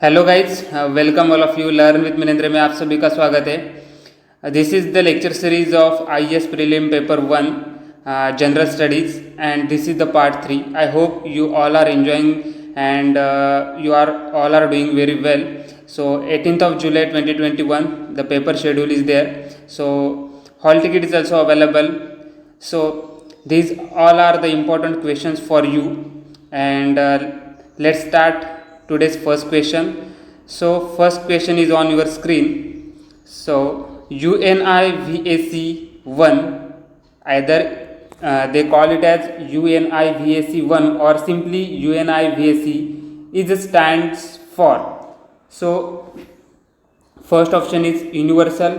Hello guys, welcome all of you. Learn with Minendra में आप सभी का स्वागत है। This is the lecture series of IAS prelim paper 1 general studies and this is the part 3। I hope you all are enjoying and you are all are doing very well. So 18th of July 2021 the paper schedule is there, so hall ticket is also available. So these all are the important questions for you, and let's start today's first question. So first question is on your screen. So UNIVAC 1, either they call it as UNIVAC 1 or simply UNIVAC, is stands for. So first option is universal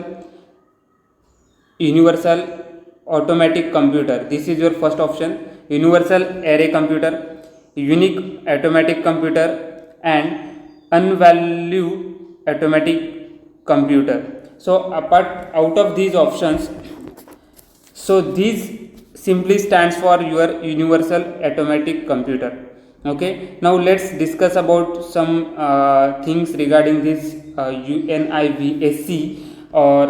automatic computer. This is your first option. Universal array computer, unique automatic computer, and unvalue automatic computer. So apart out of these options, so these simply stands for your universal automatic computer. Okay, now let's discuss about some things regarding this UNIVAC, or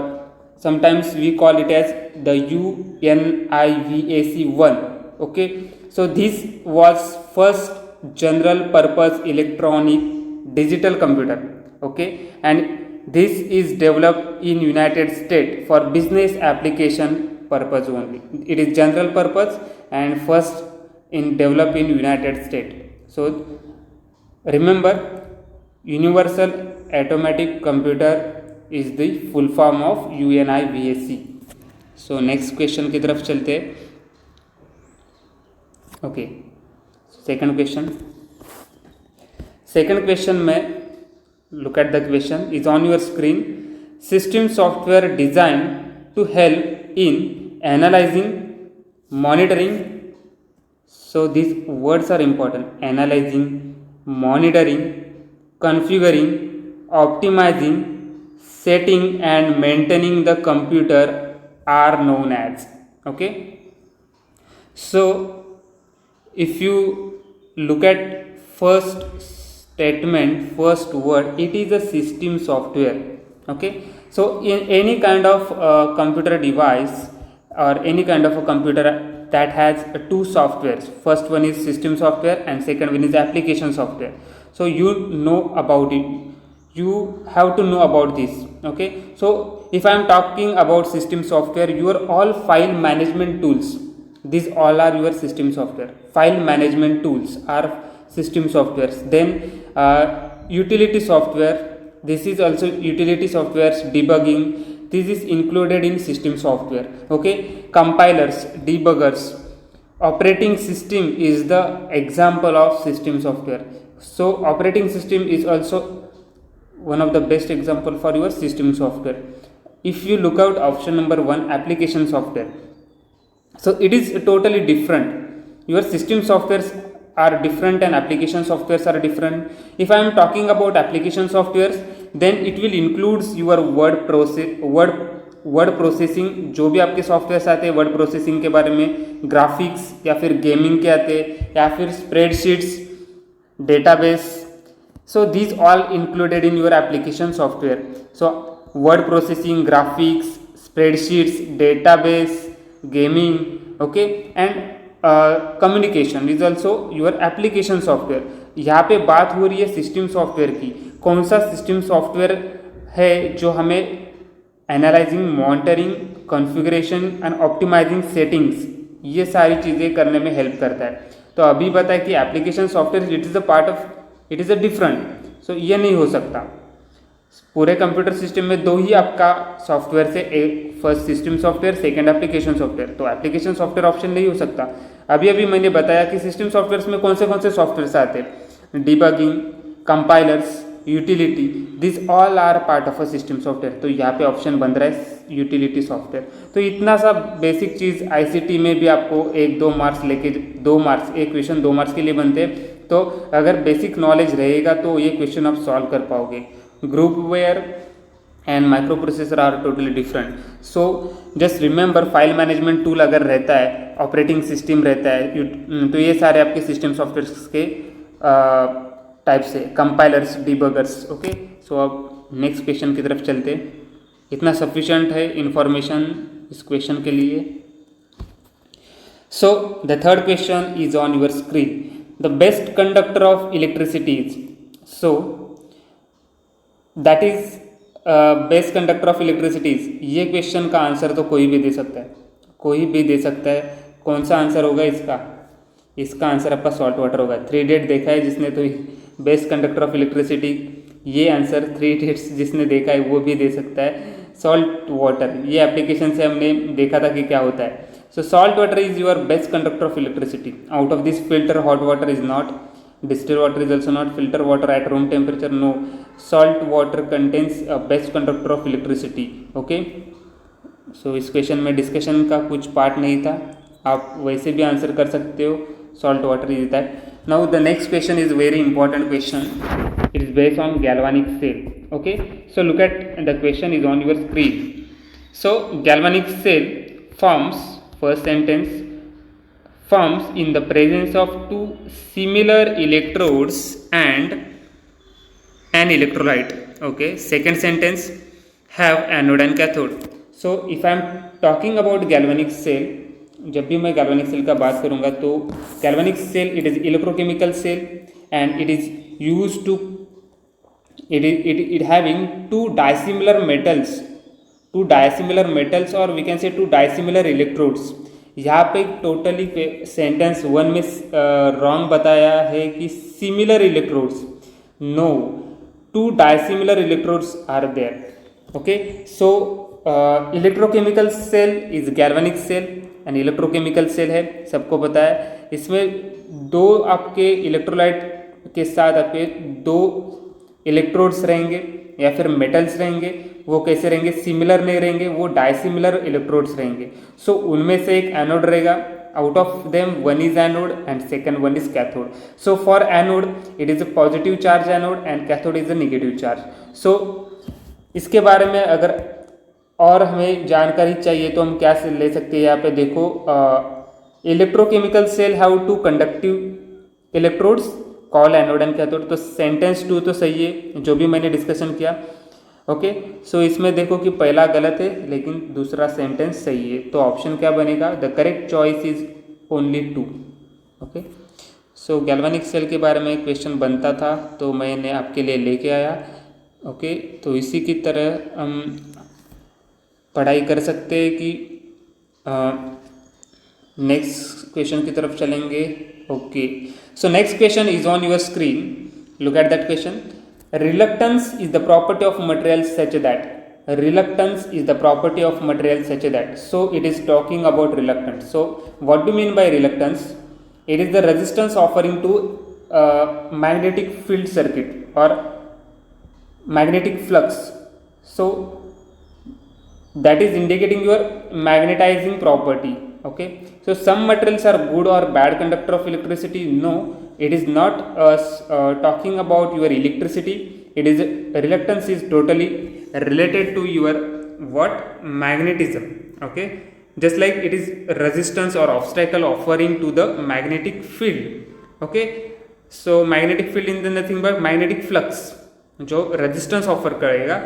sometimes we call it as the UNIVAC 1. Okay, so this was first general purpose electronic digital computer. Okay, and this is developed in United States for business application purpose only. It is general purpose and first in developed in United States. So remember, universal automatic computer is the full form of UNIVAC. So next question की तरफ चलते हैं. Okay, second question में look at the question is on your screen. System software designed to help in analyzing, monitoring. So these words are important: analyzing, monitoring, configuring, optimizing, setting and maintaining the computer are known as. Okay, so if you look at first statement, first word, it is a system software. Okay, so in any kind of computer device or any kind of a computer that has two softwares, first one is system software and second one is application software. So you know about it, you have to know about this. Okay, so if I am talking about system software, your all file management tools, these all are your system software. File management tools are system softwares. Then utility software, this is also utility softwares. Debugging, this is included in system software. Okay, compilers, debuggers, operating system is the example of system software. So operating system is also one of the best example for your system software. If you look out option number 1, application software, so it is totally different. Your system softwares are different and application softwares are different. If I am talking about application softwares, then it will includes your word processing, जो भी आपके software आते हैं word processing के बारे में, graphics या फिर गेमिंग के आते हैं, या फिर spreadsheets, database. So these all included in your application software. So word processing, graphics, spreadsheets, database, gaming. Okay, and communication is also your application software. यहाँ पे बात हो रही है सिस्टम सॉफ्टवेयर की. कौन सा सिस्टम सॉफ्टवेयर है जो हमें analysing, monitoring, configuration and optimising settings, ये सारी चीज़ें करने में हेल्प करता है. तो अभी बताया कि application software it is a part of, it is a different. So ये नहीं हो सकता. पूरे कंप्यूटर सिस्टम में दो ही आपका सॉफ्टवेयर से, एक first system software, second application software. तो एप्लीकेशन सॉफ्टवेयर ऑप्शन नहीं हो सकता. अभी मैंने बताया कि सिस्टम सॉफ्टवेयर में कौन से सॉफ्टवेयर आते हैं. Debugging, compilers, utility, this all are part of a system software. तो यहाँ पे ऑप्शन बन रहा है यूटिलिटी सॉफ्टवेयर. तो इतना सा बेसिक चीज़ आईसीटी में भी आपको 1-2 मार्क्स लेके, 2 मार्क्स, एक क्वेश्चन 2 मार्क्स के लिए बनते हैं. तो अगर बेसिक नॉलेज रहेगा तो ये क्वेश्चन आप सॉल्व कर पाओगे. Groupware and microprocessor are totally different. So just remember, file management tool अगर रहता है, ऑपरेटिंग सिस्टम रहता है, तो ये सारे आपके सिस्टम सॉफ्टवेयर के टाइप से, कंपाइलर्स, डिबगर्स। ओके, सो अब नेक्स्ट क्वेश्चन की तरफ चलते। इतना सफिशेंट है इंफॉर्मेशन इस क्वेश्चन के लिए। So the third question is on your screen. The best conductor of electricity is, so that is best conductor of electricity is, ये क्वेश्चन का आंसर तो कोई भी दे सकता है, कोई भी दे सकता है। कौन सा आंसर होगा इसका? इसका आंसर आपका सॉल्ट वाटर होगा। 3 इडियट देखा है जिसने, तो बेस्ट कंडक्टर ऑफ इलेक्ट्रिसिटी, ये आंसर 3 इडियट्स जिसने देखा है वो भी दे सकता है, सॉल्ट वाटर। ये एप्लीकेशन से हमने देखा था कि क्या होता है। सो salt water is your best conductor of electricity. Out of this filter hot water is not, distilled water is also not, filter water at room temperature no, salt water contains a best conductor of electricity. okay, so इस question में discussion का कुछ part नहीं था, आप वैसे भी answer कर सकते हो, salt water is that. now the next question is very important question, it is based on galvanic cell. okay, so look at the question is on your screen. so galvanic cell forms, first sentence, forms in the presence of two similar electrodes and an electrolyte. okay, second sentence, have anode and cathode. so if I am talking about galvanic cell, जब भी मैं galvanic cell का बात करूँगा तो galvanic cell it is electrochemical cell and it is used to it having two dissimilar metals or we can say two dissimilar electrodes. यहाँ पे totally sentence 1 में रॉन्ग बताया है कि similar electrodes, no, 2 dissimilar electrodes are there. Okay, so electrochemical cell is galvanic cell and electrochemical cell है, सबको पता है. इसमें 2 आपके इलेक्ट्रोलाइट के साथ आपके 2 इलेक्ट्रोड्स रहेंगे या फिर मेटल्स रहेंगे. वो कैसे रहेंगे? सिमिलर नहीं रहेंगे, वो डाइसिमिलर इलेक्ट्रोड्स रहेंगे. सो उनमें से एक एनोड रहेगा. Out of them one is anode and second one is cathode. So for anode it is a positive charge anode and cathode is a negative charge. So इसके बारे में अगर और हमें जानकारी चाहिए तो हम क्या ले सकते हैं? यहाँ पे देखो, electrochemical cell have 2 conductive electrodes call anode and cathode. तो सेंटेंस 2 तो सही है जो भी मैंने डिस्कशन किया. ओके, सो इसमें देखो कि पहला गलत है लेकिन दूसरा सेंटेंस सही है. तो ऑप्शन क्या बनेगा? The correct choice is only 2. Okay, so galvanic cell के बारे में क्वेश्चन बनता था तो मैंने आपके लिए लेके आया. ओके, तो इसी की तरह हम पढ़ाई कर सकते हैं कि नेक्स्ट क्वेश्चन की तरफ चलेंगे. Okay, so next question is on your screen. Look at that question. Reluctance is the property of material such that. Reluctance is the property of material such that. So it is talking about reluctance. So what do you mean by reluctance? It is the resistance offering to magnetic field circuit or magnetic flux. So that is indicating your magnetizing property. Okay, so some materials are good or bad conductor of electricity. No, it is not talking about your electricity. It is reluctance is totally related to your what? Magnetism. Okay, just like it is resistance or obstacle offering to the magnetic field. Okay, so magnetic field is nothing but magnetic flux जो resistance offer करेगा.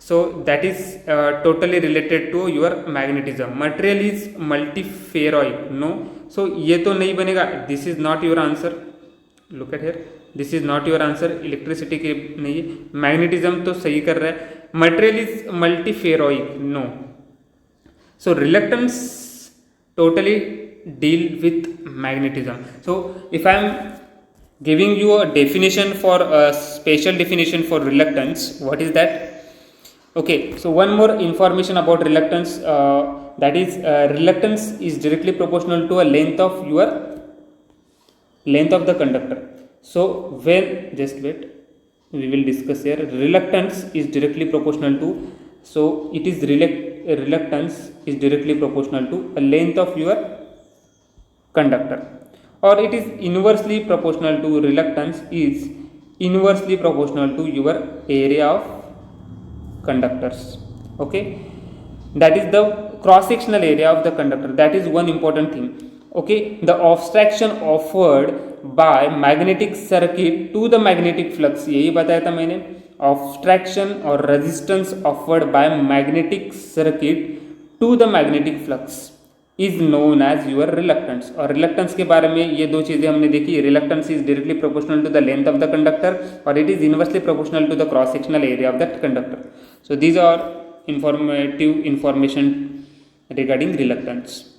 So that is totally related to your magnetism. Material is multiferroid. No, so ये तो नहीं बनेगा. This is not your answer. Look at here. This is not your answer. Electricity के नहीं है. Magnetism तो सही कर रहा है. Material is multiferroid. No. So reluctance totally deal with magnetism. So if I am giving you a definition for a special definition for reluctance, what is that? Okay, so one more information about reluctance, that is reluctance is directly proportional to a length of the conductor. So when, just wait, we will discuss here. Reluctance is directly proportional to, so it is reluctance is directly proportional to a length of your conductor, or it is inversely proportional to, reluctance is inversely proportional to your area of conductors. Okay, that is the cross sectional area of the conductor. That is one important thing. Okay, the abstraction offered by magnetic circuit to the magnetic flux, यही बताया था मैंने, abstraction और resistance offered by magnetic circuit to the magnetic flux is known as your reluctance. और reluctance के बारे में ये दो चीज़ें हमने देखी. reluctance is directly proportional to the length of the conductor और it is inversely proportional to the cross sectional area of that conductor. So these are informative information regarding reluctance.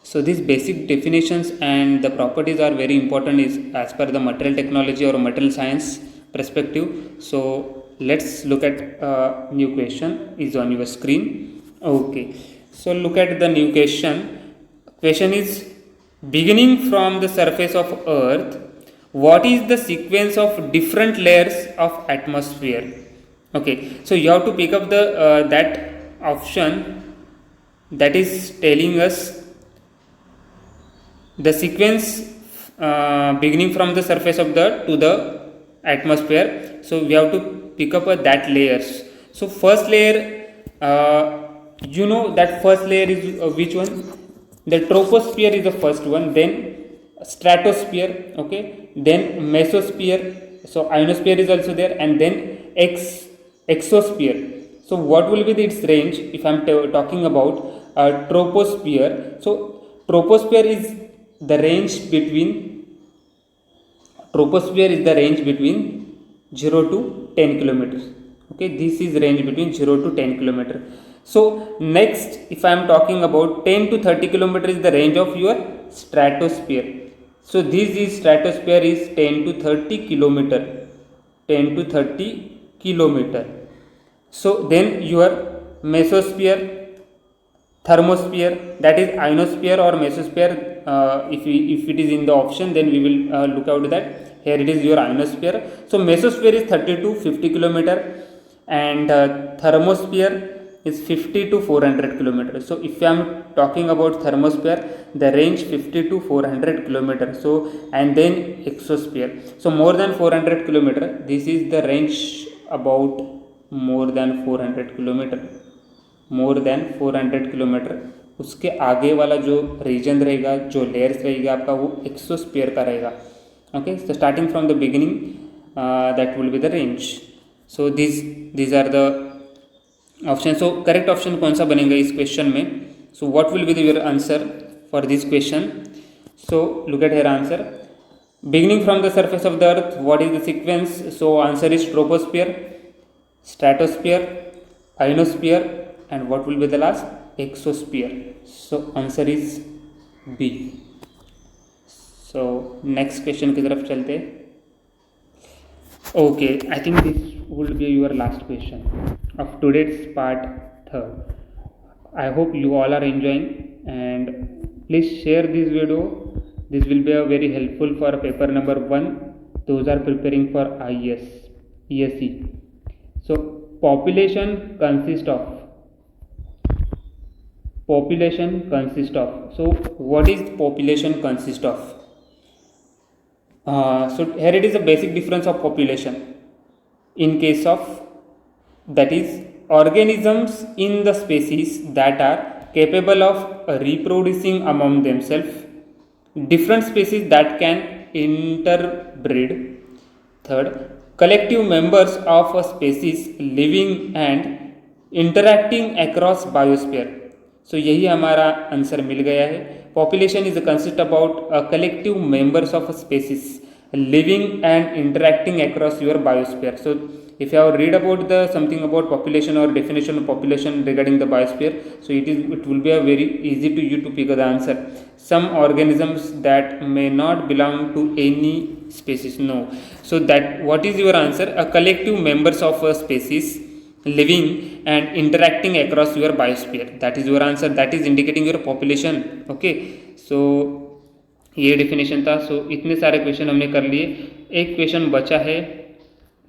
So these basic definitions and the properties are very important is as per the material technology or material science perspective. So let's look at new question is on your screen. Okay, so look at the new question. Question is, beginning from the surface of earth, what is the sequence of different layers of atmosphere? Okay, so you have to pick up the that option that is telling us the sequence beginning from the surface of the earth to the atmosphere. So we have to pick up that layers. So first layer, you know that first layer is which one? The troposphere is the first one, then stratosphere, okay, then mesosphere, so ionosphere is also there, and then exosphere. So what will be its range if I am talking about troposphere? So troposphere is the range between 0 to 10 kilometers. Okay, this is range between 0 to 10 kilometers. So next, if I am talking about 10 to 30 kilometers is the range of your stratosphere. So this is stratosphere is 10 to 30 kilometer. 10 to 30 kilometer. So then your mesosphere, thermosphere, that is ionosphere or mesosphere. If it is in the option, then we will look out that here it is your ionosphere. So mesosphere is 30 to 50 kilometer and thermosphere is 50 to 400 kilometers. So if I am talking about thermosphere, the range 50 to 400 kilometers. So and then exosphere, so more than 400 kilometers. This is the range about more than 400 kilometer. More than 400 kilometre. उसके आगे वाला जो reason रहेगा, जो layers रहेगा आपका, वो exosphere का रहेगा. Okay, so starting from the beginning that will be the range. So this are the option. So correct option कौन सा बनेगा इस क्वेश्चन में? So what will be the your answer for this question? So look at here answer. Beginning from the surface of the earth, what is the sequence? So answer is troposphere, stratosphere, ionosphere, and what will be the last? Exosphere. So answer is B. So next question की तरफ चलते. Okay, I think this would be your last question of today's part 3rd. I hope you all are enjoying and please share this video. This will be very helpful for paper number 1. Those are preparing for IES, ESE. So population consists of. So what is population consist of? So here it is a basic difference of population. In case of, that is, organisms in the species that are capable of reproducing among themselves. Different species that can interbreed. Third, collective members of a species living and interacting across biosphere. So यही हमारा answer मिल गया है. Population is a concept about a collective members of a species living and interacting across your biosphere. So if you have read about the something about population or definition of population regarding the biosphere, so it will be a very easy to you to pick the answer. Some organisms that may not belong to any species. No. So that what is your answer? A collective members of a species living and interacting across your biosphere. That is your answer. That is indicating your population. Okay. So ये definition था. सो इतने सारे question हमने कर लिए. एक question बचा है.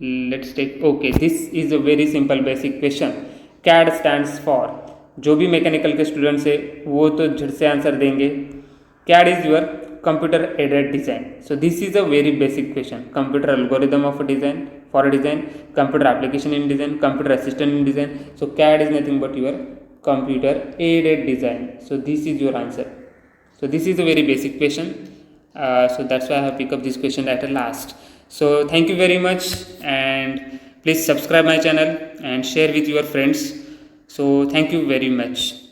Let's take. Okay, this is a very simple basic question. CAD stands for. जो भी मैकेनिकल के स्टूडेंट्स है वो तो झट से आंसर देंगे. CAD is your computer aided design. So this is a very basic question. Computer algorithm of design, for design, computer application in design, computer assistant in design. So CAD is nothing but your computer aided design. So this is your answer. So this is a very basic question. So that's why I have picked up this question at the last. So thank you very much, and please subscribe my channel and share with your friends. So thank you very much.